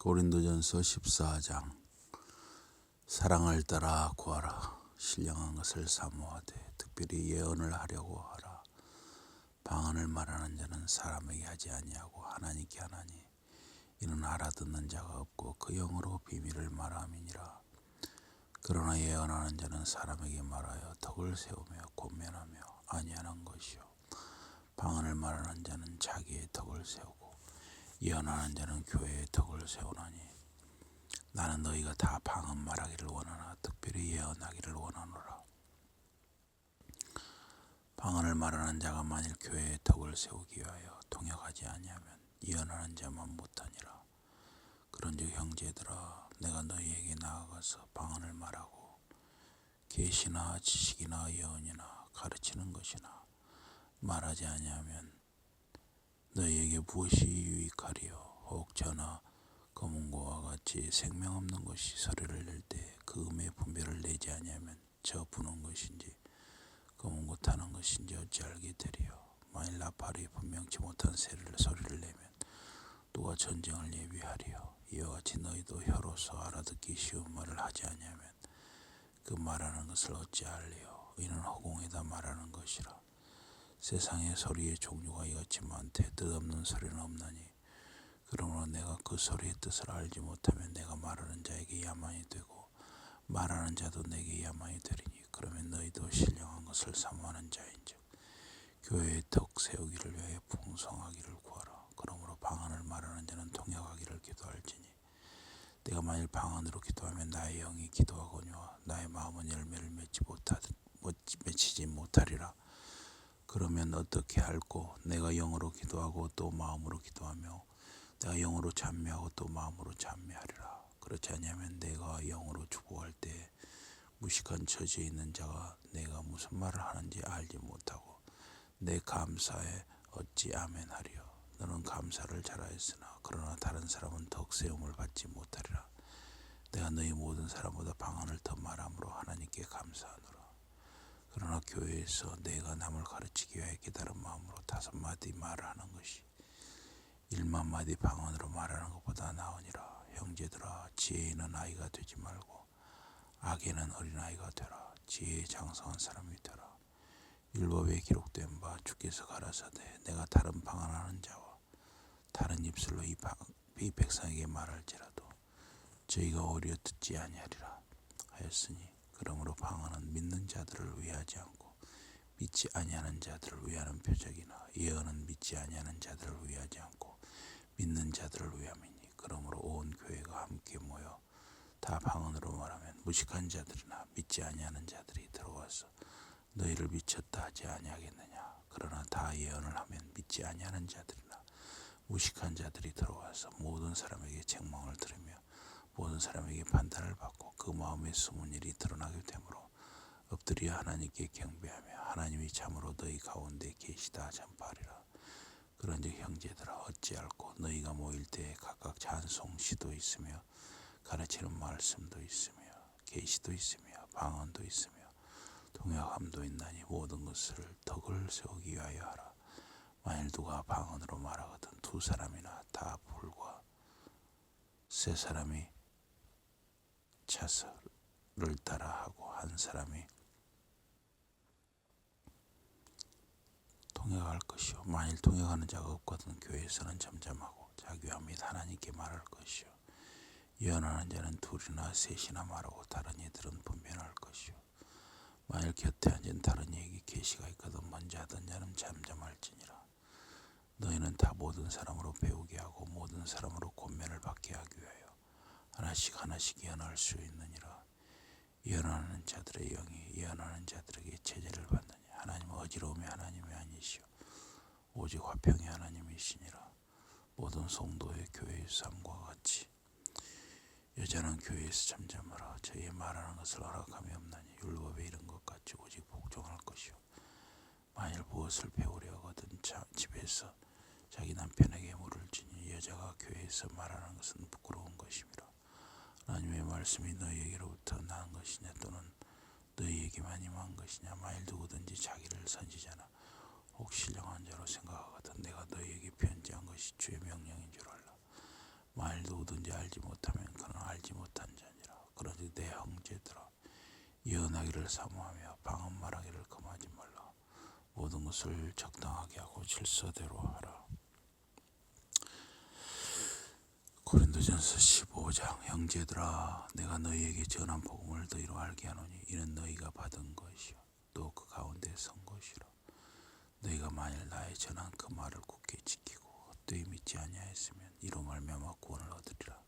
고린도전서 14장. 사랑을 따라 구하라. 신령한 것을 사모하되 특별히 예언을 하려고 하라. 방언을 말하는 자는 사람에게 하지 아니하고 하나님께 하나니 이는 알아듣는 자가 없고 그 영으로 비밀을 말함이니라. 그러나 예언하는 자는 사람에게 말하여 덕을 세우며 권면하며 아니하는 것이요, 방언을 말하는 자는 자기의 덕을 세우고 예언하는 자는 교회의 덕을 세우나니, 나는 너희가 다 방언 말하기를 원하나 특별히 예언하기를 원하노라. 방언을 말하는 자가 만일 교회의 덕을 세우기 위하여 통역하지 아니하면 예언하는 자만 못하니라. 그런즉 형제들아, 내가 너희에게 나아가서 방언을 말하고 계시나 지식이나 예언이나 가르치는 것이나 말하지 아니하면 너희에게 무엇이 유익하리요? 혹 저나 검은고와 같이 생명 없는 것이 소리를 낼 때 그 음의 분별을 내지 아니하면 저 부는 것인지 검은고 타는 것인지 어찌 알게 되리요? 만일 나팔이 분명치 못한 소리를 내면 누가 전쟁을 예비하리요? 이와 같이 너희도 혀로서 알아듣기 쉬운 말을 하지 아니하면 그 말하는 것을 어찌 알리요? 이는 허공에다 말하는 것이라. 세상의 소리의 종류가 이같이 많되 뜻없는 소리는 없나니, 그러므로 내가 그 소리의 뜻을 알지 못하면 내가 말하는 자에게 야만이 되고 말하는 자도 내게 야만이 되리니, 그러면 너희도 신령한 것을 사모하는 자인즉 교회의 덕 세우기를 위하여 풍성하기를 구하라. 그러므로 방언을 말하는 자는 통역하기를 기도할지니, 내가 만일 방언으로 기도하면 나의 영이 기도하거니와 나의 마음은 열매를 맺히지 못하리라. 그러면 어떻게 할꼬? 내가 영으로 기도하고 또 마음으로 기도하며 내가 영으로 찬미하고 또 마음으로 찬미하리라. 그렇지 아니하면 내가 영으로 축복할 때 무식한 처지에 있는 자가 내가 무슨 말을 하는지 알지 못하고 내 감사에 어찌 아멘하리요? 너는 감사를 잘하였으나 그러나 다른 사람은 덕 세움을 받지 못하리라. 내가 너희 모든 사람보다 방언을 더 말함으로 하나님께 감사하노라. 그러나 교회에서 내가 남을 가르치기 위해 깨달은 마음으로 5마디 말을 하는 것이 1만마디 방언으로 말하는 것보다 나으니라. 형제들아, 지혜 있는 아이가 되지 말고 악에는 어린아이가 되라. 지혜에 장성한 사람이 되라. 율법에 기록된 바 주께서 가라사대 내가 다른 방언하는 자와 다른 입술로 이 백성에게 말할지라도 저희가 오히려 듣지 아니하리라 하였으니, 그러므로 방언은 믿는 자들을 위하지 않고 믿지 아니하는 자들을 위하는 표적이나 예언은 믿지 아니하는 자들을 위하지 않고 믿는 자들을 위함이니, 그러므로 온 교회가 함께 모여 다 방언으로 말하면 무식한 자들이나 믿지 아니하는 자들이 들어와서 너희를 미쳤다 하지 아니하겠느냐. 그러나 다 예언을 하면 믿지 아니하는 자들이나 무식한 자들이 들어와서 모든 사람에게 책망을 들으며 모든 사람에게 판단을 받고 그 마음에 숨은 일이 드러나게 되므로 엎드려 하나님께 경배하며 하나님이 참으로 너희 가운데 계시다 전파하리라. 그런즉 형제들아, 어찌할꼬? 너희가 모일 때에 각각 찬송, 시도 있으며 가르치는 말씀도 있으며 계시도 있으며 방언도 있으며 통역함도 있나니 모든 것을 덕을 세우기 위하여 하라. 만일 누가 방언으로 말하거든 2사람이나 다 불과 3사람이 차서를 따라하고 1사람이 통역할 것이요, 만일 통역하는 자가 없거든 교회에서는 잠잠하고 자기와 및 하나님께 말할 것이요, 예언하는 자는 2이나 3이나 말하고 다른 이들은 분별할 것이요, 만일 곁에 앉은 다른 이에게 계시가 있거든 먼저 하던 자는 잠잠할지니라. 너희는 다 모든 사람으로 배우게 하고 모든 사람으로 권면을 받게 하기 위하여 하나씩 예언할 수 있느니라. 예언하는 자들의 영이 예언하는 자들에게 제재를 받느니 하나님은 어지러움이 하나님이 아니시오 오직 화평이 하나님이시니라. 모든 성도의 교회의 삶과 같이 여자는 교회에서 잠잠하라. 저희의 말하는 것을 허락함이 없나니 율법에 이른 것 같이 오직 복종할 것이요, 만일 무엇을 배우려 하거든 집에서 자기 남편에게 물을지니 여자가 교회에서 말하는 것은 부끄러운 것임이라. 하나님의 말씀이 너희에게로부터 나은 것이냐 또는 너희에게만 임한 것이냐. 만일 누구든지 자기를 선지자나 혹 신령한 자로 생각하거든 내가 너희에게 편지한 것이 주의 명령인 줄 알라. 만일 누구든지 알지 못하면 그는 알지 못한 자니라. 그러니 내 형제들아, 예언하기를 사모하며 방언 말하기를 금하지 말라. 모든 것을 적당하게 하고 질서대로 하라. 고린도전서 15장. 형제들아, 내가 너희에게 전한 복음을 너희로 알게 하노니 이는 너희가 받은 것이요 또 그 가운데 선 것이라. 너희가 만일 나의 전한 그 말을 굳게 지키고 헛되이 믿지 아니하였으면 이로 말미암아 구원을 얻으리라.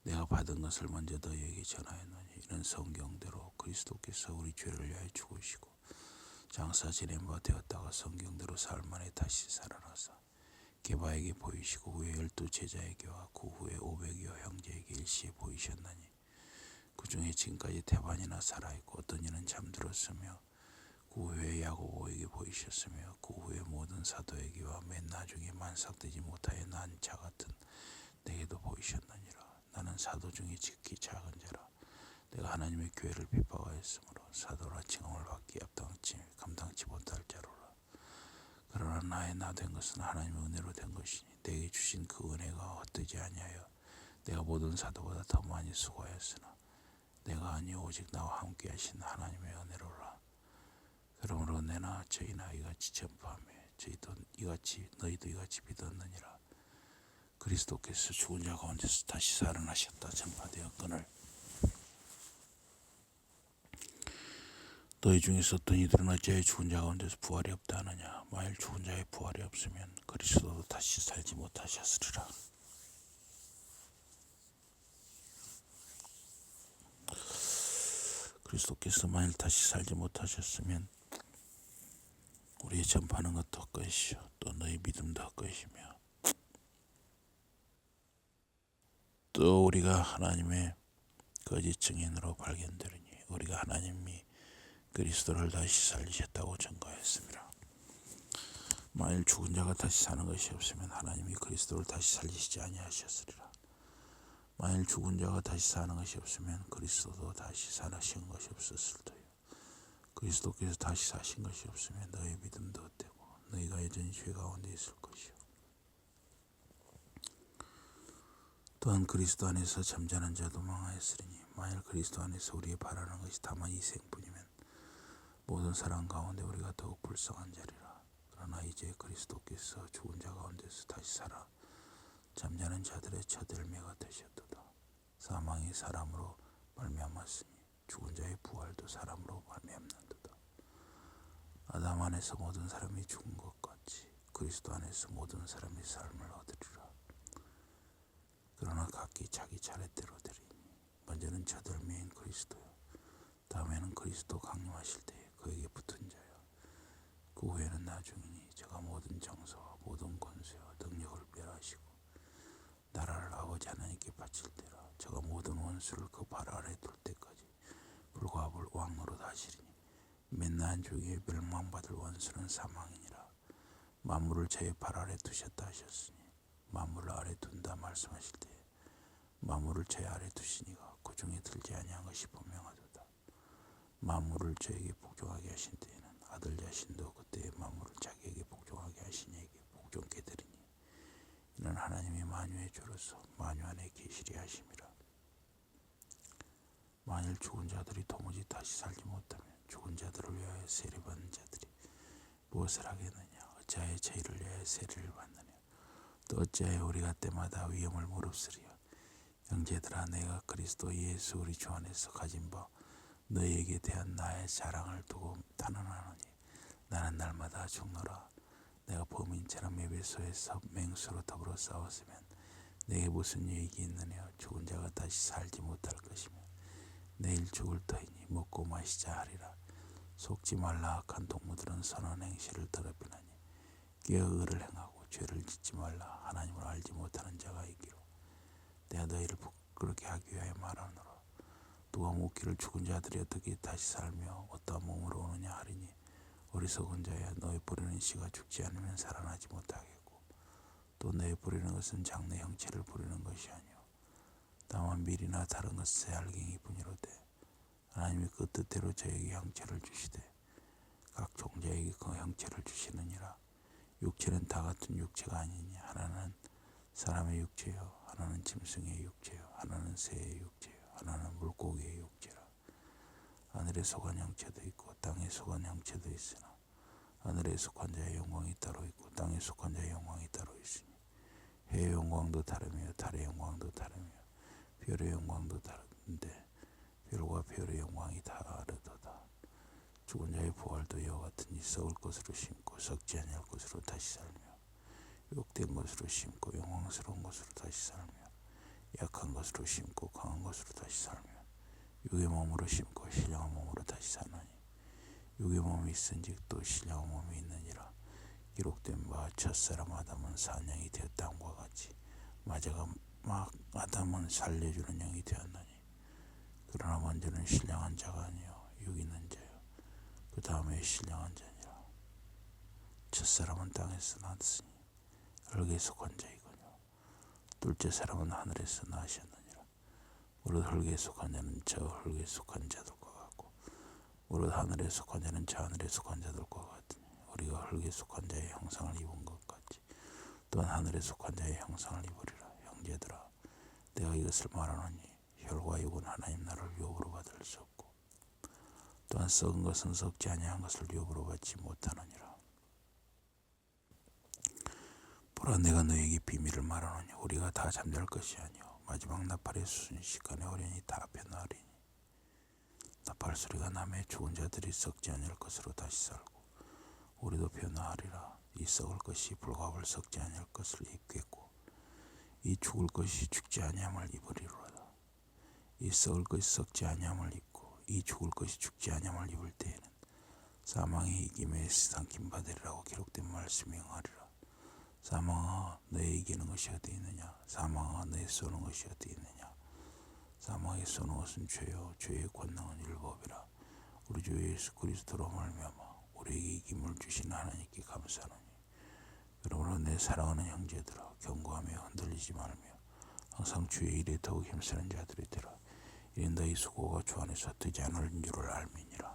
내가 받은 것을 먼저 너희에게 전하였노니 이는 성경대로 그리스도께서 우리 죄를 위하여 죽으시고 장사 지낸 바 되었다가 성경대로 사흘 만에 다시 살아나사 게바에게 보이시고 후에 12 제자에게와 그 후에 500여 형제에게 일시에 보이셨나니 그 중에 지금까지 대반이나 살아있고 어떤 이는 잠들었으며 그 후에 야고보에게 보이셨으며 그 후에 모든 사도에게와 맨 나중에 만삭되지 못하여 난 자 같은 내게도 보이셨느니라. 나는 사도 중에 지극히 작은 자라. 내가 하나님의 교회를 핍박하였으므로 사도라 칭함을 받기 감당치 못할 자로라. 그러나 나의 나 된 것은 하나님의 은혜로 된 것이니 내게 주신 그 은혜가 헛되지 아니하여 내가 모든 사도보다 더 많이 수고하였으나 내가 아니 오직 나와 함께 하신 하나님의 은혜로라. 그러므로 내나 저희나 이같이 전파하며 너희도 이같이 믿었느니라. 그리스도께서 죽은 자 가운데서 다시 살아나셨다 전파되었거늘 너희 중에서 어떤 이들은 어찌하여 죽은 자 가운데서 부활이 없다 하느냐. 만일 죽은 자의 부활이 없으면 그리스도도 다시 살지 못하셨으리라. 그리스도께서 만일 다시 살지 못하셨으면 우리의 전파하는 것도 헛것이요 또 너희 믿음도 헛것이며 또 우리가 하나님의 거짓 증인으로 발견되리니 우리가 하나님이 그리스도를 다시 살리셨다고 증거했습니다. 만일 죽은 자가 다시 사는 것이 없으면 하나님이 그리스도를 다시 살리시지 아니하셨으리라. 만일 죽은 자가 다시 사는 것이 없으면 그리스도도 다시 사신 것이 없었을 터요. 그리스도께서 다시 사신 것이 없으면 너희 믿음도 헛되고 너희가 여전히 죄 가운데 있을 것이요. 또한 그리스도 안에서 잠자는 자도 망하였으리니 만일 그리스도 안에서 우리의 바라는 것이 다만 이 생뿐이면 모든 사람 가운데 우리가 더욱 불쌍한 자리라. 그러나 이제 그리스도께서 죽은 자 가운데서 다시 살아 잠자는 자들의 첫 열매가 되셨도다. 사망이 사람으로 말미암았으니 죽은 자의 부활도 사람으로 말미암는도다. 아담 안에서 모든 사람이 죽은 것 같이 그리스도 안에서 모든 사람이 삶을 얻으리라. 그러나 각기 자기 차례대로 되리니 먼저는 첫 열매인 그리스도요 다음에는 그리스도 강림하실 때에 그에게 붙은 자요 그 후에는 나중이니 저가 모든 정서와 모든 권세와 능력을 멸하시고 나라를 아버지 하나님께 바칠 때라. 저가 모든 원수를 그 발 아래 둘 때까지 불과 불 왕노릇 하시리니 맨날 중에 멸망받을 원수는 사망이니라. 만물을 저의 발 아래 두셨다 하셨으니 만물을 아래 둔다 말씀하실 때에 만물을 제 아래 두시니가 그 중에 들지 아니한 것이 분명하도다. 만물을 저에게 복종하게 하신 때에는 아들 자신도 그때의 만물을 자기에게 복종하게 하신 이에게 복종케 되리니 이는 하나님이 만유의 주로서 만유 안에 계시리 하심이라. 만일 죽은 자들이 도무지 다시 살지 못하면 죽은 자들을 위하여 세례받는 자들이 무엇을 하겠느냐. 어찌하여 저희를 위하여 세례를 받느냐. 또 어찌하여 우리가 때마다 위험을 무릅쓰리요. 형제들아, 내가 그리스도 예수 우리 주 안에서 가진 바 너희에게 대한 나의 자랑을 두고 단언하노니 나는 날마다 죽노라. 내가 범인처럼 에베소에서 맹수로 더불어 싸웠으면 내게 무슨 유익이 있느냐. 죽은 자가 다시 살지 못할 것이며 내일 죽을 터이니 먹고 마시자 하리라. 속지 말라. 악한 동무들은 선한 행실을 더럽히나니 깨어 의를 행하고 죄를 짓지 말라. 하나님을 알지 못하는 자가 있기로 내가 너희를 부끄럽게 하기 위하여 말하노라. 누가 묻기를 죽은 자들이 어떻게 다시 살며 어떠한 몸으로 오느냐 하리니 어리석은 자야, 너희 부리는 씨가 죽지 않으면 살아나지 못하겠고 또 너희 부리는 것은 장래 형체를 부리는 것이 아니오 다만 밀이나 다른 것의 알갱이 뿐이로되 하나님이 그 뜻대로 저에게 형체를 주시되 각 종자에게 그 형체를 주시느니라. 육체는 다 같은 육체가 아니니 하나는 사람의 육체요, 하나는 짐승의 육체요, 하나는 새의 육체요, 하나는 물고기의 육체라. 하늘에 속한 형체도 있고 땅에 속한 형체도 있으나 하늘에 속한 자의 영광이 따로 있고 땅에 속한 자의 영광이 따로 있으니 해의 영광도 다르며 달의 영광도 다르며 별의 영광도 다른데 별과 별의 영광이 다르도다. 죽은 자의 부활도 이와 같으니 썩을 것으로 심고 썩지 아니할 것으로 다시 살며 욕된 것으로 심고 영광스러운 것으로 다시 살며 약한 것으로 심고 강한 것으로 다시 살며 육의 몸으로 심고 신령한 몸으로 다시 사나니 육의 몸이 있은즉 또 신령한 몸이 있느니라. 기록된 바 첫사람 아담은 산영이 되었다함과 같이 마지막 아담은 살려주는 영이 되었나니 그러나 먼저는 신령한 자가 아니요 육 있는 자요 그 다음에 신령한 자니라. 첫사람은 땅에서 났으니 흙에 속한 자이거니와 둘째 사람은 하늘에서 나셨느니라. 무릇 흙에 속한 자는 저 흙에 속한 자들과 같고 무릇 하늘에 속한 자는 저 하늘에 속한 자들과 같으니 우리가 흙에 속한 자의 형상을 입은 것 같이 또한 하늘에 속한 자의 형상을 입으리라. 형제들아 내가 이것을 말하노니 혈과 육은 하나님 나라를 유업으로 받을 수 없고 또한 썩은 것은 썩지 아니한 것을 유업으로 받지 못하느니라. 보라 내가 너에게 비밀을 말하노니 우리가 다 잠잘 것이 아니요 마지막 나팔의 순식간에 오려니 다 변화하리니 나팔 소리가 나매 죽은 자들이 썩지 아니할 것으로 다시 살고 우리도 변화하리라. 이 썩을 것이 불과 썩지 아니할 것을 입겠고 이 죽을 것이 죽지 아니함을 입으리로다. 이 썩을 것이 썩지 아니함을 입고 이 죽을 것이 죽지 아니함을 입을 때에는 사망이 이김에 삼킴 받으리라고 기록된 말씀이 응하리라. 사망아 너의 이기는 것이 어디 있느냐? 사망아 너의 쏘는 것이 어디 있느냐? 사망에 쏘는 것은 죄요 죄의 권능은 율법이라. 우리 주 예수 그리스도로 말미암아 우리에게 이김을 주신 하나님께 감사하노니 그러므로 내 사랑하는 형제들아 견고하며 흔들리지 말며 항상 주의 일에 더욱 힘쓰는 자들이 되라. 이는 너희 수고가 주 안에서 뜨지 않을 줄을 알미니라.